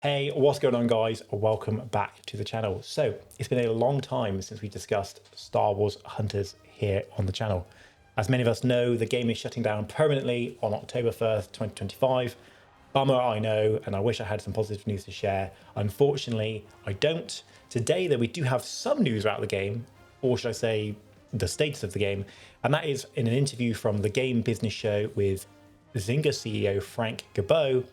Hey, what's going on, guys? Welcome back to the channel. So it's been a long time since we discussed Star Wars Hunters here on the channel. As many of us know, the game is shutting down permanently on October 1st, 2025. Bummer, I know, and I wish I had some positive news to share. Unfortunately, I don't. Today, though, we do have some news about the game, or should I say the status of the game, and that is in an interview from the Game Business Show with Zynga CEO Frank Gabot,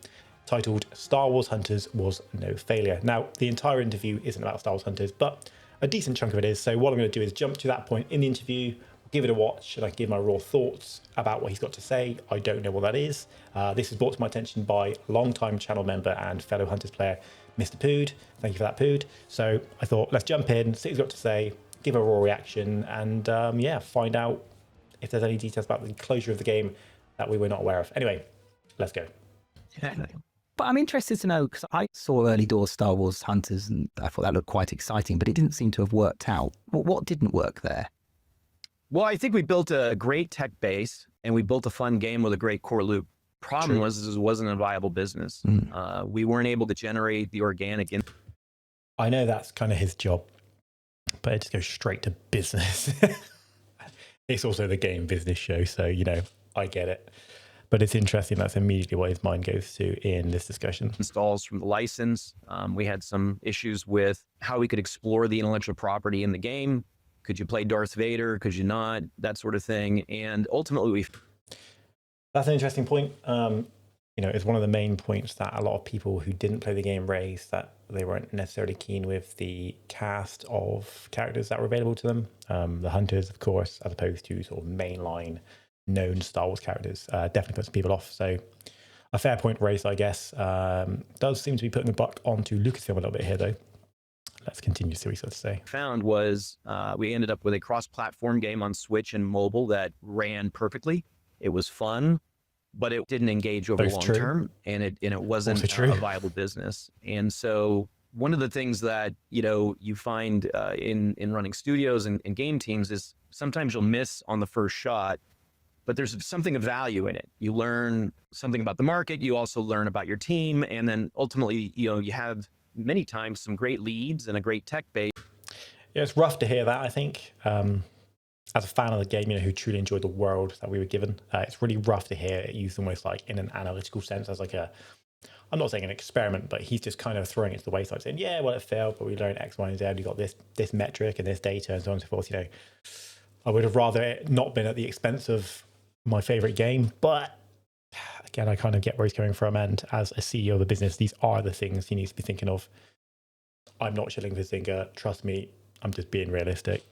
titled Star Wars Hunters Was No Failure. Now, the entire interview isn't about Star Wars Hunters, but a decent chunk of it is. So what I'm going to do is jump to that point in the interview, give it a watch, and I give my raw thoughts about what he's got to say. I don't know what that is. This is brought to my attention by longtime channel member and fellow Hunters player, Mr. Pood. Thank you for that, Pood. So I thought, let's jump in, see what he's got to say, give a raw reaction, and yeah, find out if there's any details about the closure of the game that we were not aware of. Anyway, let's go. Yeah. But I'm interested to know, because I saw early doors Star Wars Hunters and I thought that looked quite exciting, but it didn't seem to have worked out. What didn't work there? Well, I think we built a great tech base and we built a fun game with a great core loop. Problem was it wasn't a viable business. We weren't able to generate the organic. I know that's kind of his job, but it just goes straight to business. It's also the Game Business Show, so, you know, I get it. But it's interesting, that's immediately what his mind goes to in this discussion. Installs from the license. We had some issues with how we could explore the intellectual property in the game. Could you play Darth Vader? Could you not? That sort of thing. And ultimately, That's an interesting point. You know, it's one of the main points that a lot of people who didn't play the game raised, that they weren't necessarily keen with the cast of characters that were available to them. The Hunters, of course, as opposed to sort of mainline known Star Wars characters, definitely puts people off. So a fair point raised, I guess. Does seem to be putting the buck onto Lucasfilm a little bit here, though. Let's continue to see what he's got to say. Found was we ended up with a cross-platform game on Switch and mobile that ran perfectly. It was fun, but it didn't engage over the long term, and it wasn't a viable business. And so one of the things that you find in running studios and game teams is sometimes you'll miss on the first shot, but there's something of value in it. You learn something about the market. You also learn about your team. And then ultimately, you have many times some great leads and a great tech base. Yeah, it's rough to hear that, I think. As a fan of the game, who truly enjoyed the world that we were given, it's really rough to hear it used almost like in an analytical sense as like I'm not saying an experiment, but he's just kind of throwing it to the wayside saying, yeah, well, it failed, but we learned X, Y, and Z. We got this metric and this data and so on and so forth. I would have rather it not been at the expense of my favorite game, but again, I kind of get where he's coming from, and as a CEO of a business, these are the things he needs to be thinking of. I'm not shilling for Zynga, trust me, I'm just being realistic.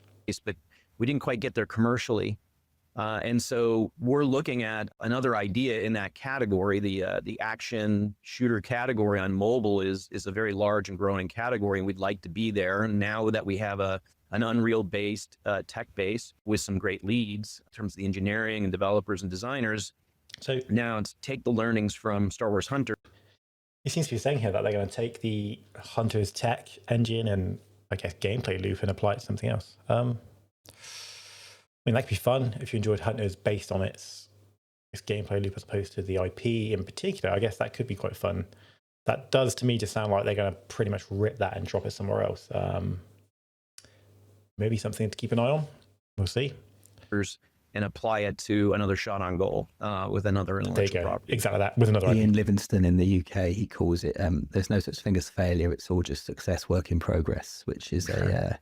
But we didn't quite get there commercially, and so we're looking at another idea in that category. The action shooter category on mobile is a very large and growing category, and we'd like to be there. And now that we have an Unreal-based tech base with some great leads in terms of the engineering and developers and designers. So now it's take the learnings from Star Wars Hunter. He seems to be saying here that they're going to take the Hunter's tech engine and, I guess, gameplay loop and apply it to something else. I mean, that could be fun if you enjoyed Hunters based on its gameplay loop as opposed to the IP in particular. I guess that could be quite fun. That does, to me, just sound like they're going to pretty much rip that and drop it somewhere else. Maybe something to keep an eye on. We'll see. And apply it to another shot on goal with another intellectual property. Exactly that, with another Ian Livingston in the UK, he calls it, there's no such thing as failure, it's all just success, work in progress, which is a...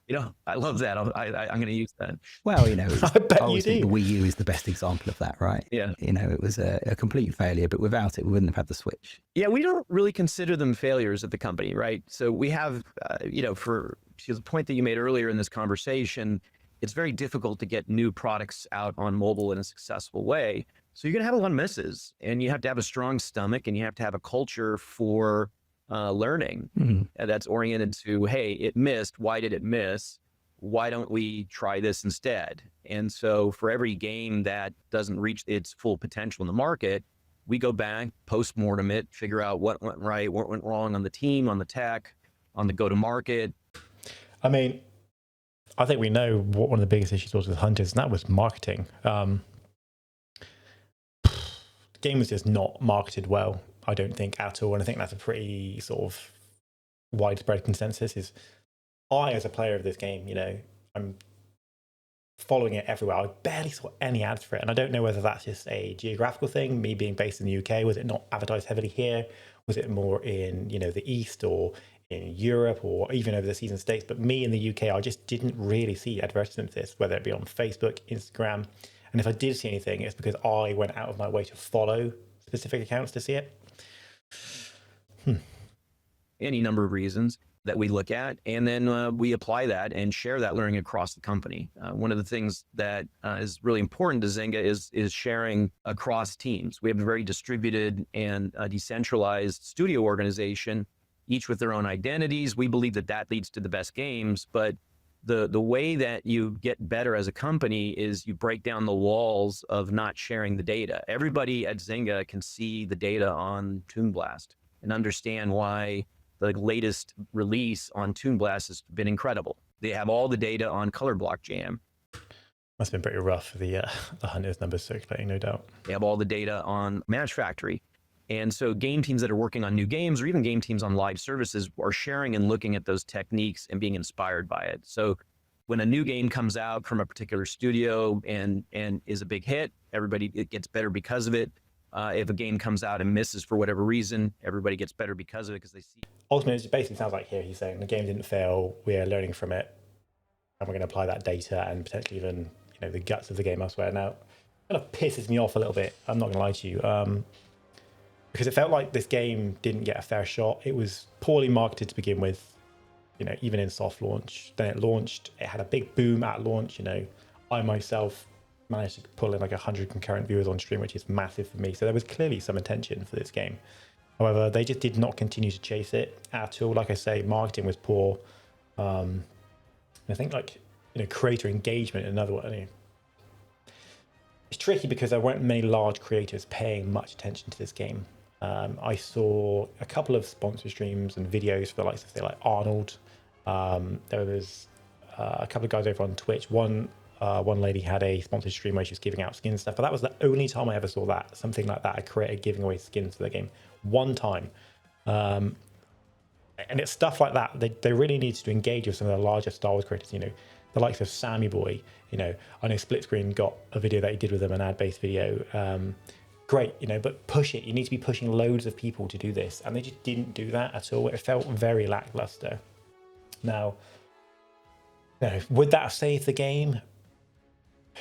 I love that. I'm going to use that. Well, I bet you do. The Wii U is the best example of that, right? Yeah. It was a complete failure, but without it, we wouldn't have had the Switch. Yeah, we don't really consider them failures at the company, right? So we have, for the point that you made earlier in this conversation, it's very difficult to get new products out on mobile in a successful way. So you're going to have a lot of misses, and you have to have a strong stomach, and you have to have a culture for learning. And that's oriented to, hey, it missed. Why did it miss? Why don't we try this instead? And so for every game that doesn't reach its full potential in the market, we go back, post-mortem it, figure out what went right, what went wrong on the team, on the tech, on the go-to-market. I mean, I think we know what one of the biggest issues was with Hunters, and that was marketing. The game was just not marketed well, I don't think, at all. And I think that's a pretty sort of widespread consensus is I, as a player of this game, I'm following it everywhere. I barely saw any ads for it. And I don't know whether that's just a geographical thing, me being based in the UK. Was it not advertised heavily here? Was it more in, the East or in Europe or even overseas in the States? But me in the UK, I just didn't really see advertisements of this, whether it be on Facebook, Instagram. And if I did see anything, it's because I went out of my way to follow specific accounts to see it. Any number of reasons that we look at, and then we apply that and share that learning across the company. One of the things that is really important to Zynga is sharing across teams. We have a very distributed and decentralized studio organization, each with their own identities. We believe that leads to the best games, but the way that you get better as a company is you break down the walls of not sharing the data. Everybody at Zynga can see the data on Toon Blast and understand why the latest release on Toon Blast has been incredible. They have all the data on Color Block Jam. Must have been pretty rough for the Hunters numbers circulating, no doubt. They have all the data on Match Factory. And so game teams that are working on new games, or even game teams on live services, are sharing and looking at those techniques and being inspired by it. So when a new game comes out from a particular studio and is a big hit, it gets better because of it. If a game comes out and misses for whatever reason, everybody gets better because of it, because they see. Ultimately, it basically sounds like here he's saying the game didn't fail, we're learning from it, and we're going to apply that data and potentially even the guts of the game elsewhere. Now, it kind of pisses me off a little bit, I'm not going to lie to you, because it felt like this game didn't get a fair shot. It was poorly marketed to begin with, even in soft launch. Then it launched, it had a big boom at launch. I myself managed to pull in like 100 concurrent viewers on stream, which is massive for me. So there was clearly some attention for this game. However, they just did not continue to chase it at all. Like I say, marketing was poor. And I think creator engagement, another one. It's tricky because there weren't many large creators paying much attention to this game. I saw a couple of sponsor streams and videos for like Arnold. There was a couple of guys over on Twitch. One lady had a sponsored stream where she was giving out skins and stuff, but that was the only time I ever saw that, something like that, a creator giving away skins for the game. One time. And it's stuff like that. They really need to engage with some of the larger Star Wars creators, the likes of Sammy Boy. I know Split Screen got a video that he did with them, an ad-based video. Great, but push it. You need to be pushing loads of people to do this. And they just didn't do that at all. It felt very lackluster. Now, would that have saved the game?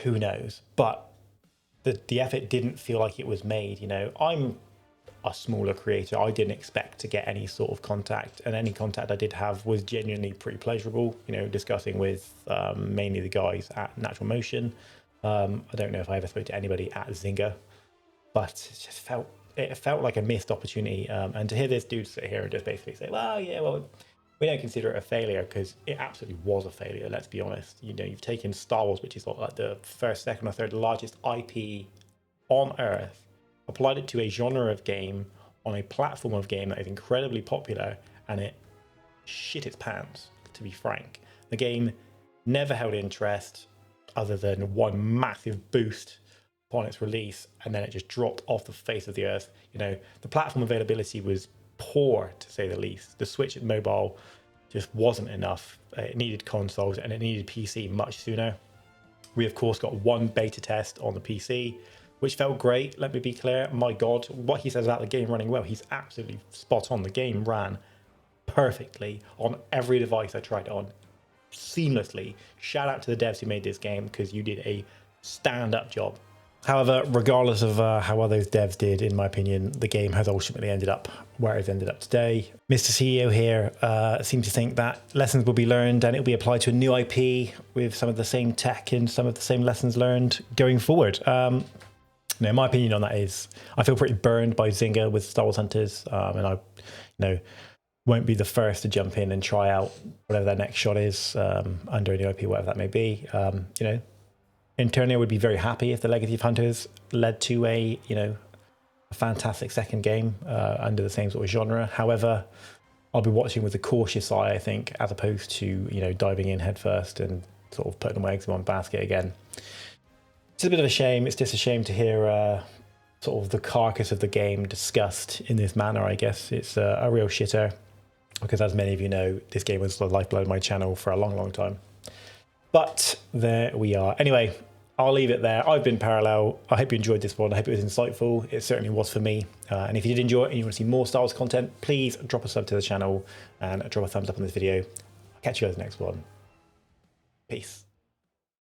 Who knows? But the effort didn't feel like it was made. I'm a smaller creator. I didn't expect to get any sort of contact, and any contact I did have was genuinely pretty pleasurable. Discussing with mainly the guys at Natural Motion. I don't know if I ever spoke to anybody at Zynga, but it felt like a missed opportunity. And to hear this dude sit here and just basically say, well, we don't consider it a failure, because it absolutely was a failure. Let's be honest. You've taken Star Wars, which is like the first, second, or third largest IP on Earth, applied it to a genre of game on a platform of game that is incredibly popular, and it shit its pants, to be frank. The game never held interest other than one massive boost upon its release, and then it just dropped off the face of the earth. The platform availability was poor, to say the least. The Switch mobile just wasn't enough. It needed consoles, and it needed PC much sooner. We, of course, got one beta test on the PC, which felt great. Let me be clear. My God, what he says about the game running well, he's absolutely spot on. The game ran perfectly on every device I tried it on, seamlessly. Shout out to the devs who made this game, because you did a stand-up job. However, regardless of how well those devs did, in my opinion, the game has ultimately ended up where it's ended up today. Mr. CEO here seems to think that lessons will be learned and it'll be applied to a new IP with some of the same tech and some of the same lessons learned going forward. My opinion on that is I feel pretty burned by Zynga with Star Wars Hunters, and I, won't be the first to jump in and try out whatever their next shot is under a new IP, whatever that may be. Internally, I would be very happy if the Legacy of Hunters led to a fantastic second game under the same sort of genre. However, I'll be watching with a cautious eye, I think, as opposed to diving in headfirst and sort of putting my eggs in one basket again. It's a bit of a shame. It's just a shame to hear sort of the carcass of the game discussed in this manner, I guess. It's a real shitter. because as many of you know, this game was the lifeblood of my channel for a long, long time. But there we are. Anyway, I'll leave it there. I've been Parallel. I hope you enjoyed this one. I hope it was insightful. It certainly was for me. And if you did enjoy it and you want to see more Star Wars content, please drop a sub to the channel and drop a thumbs up on this video. I'll catch you guys in the next one. Peace.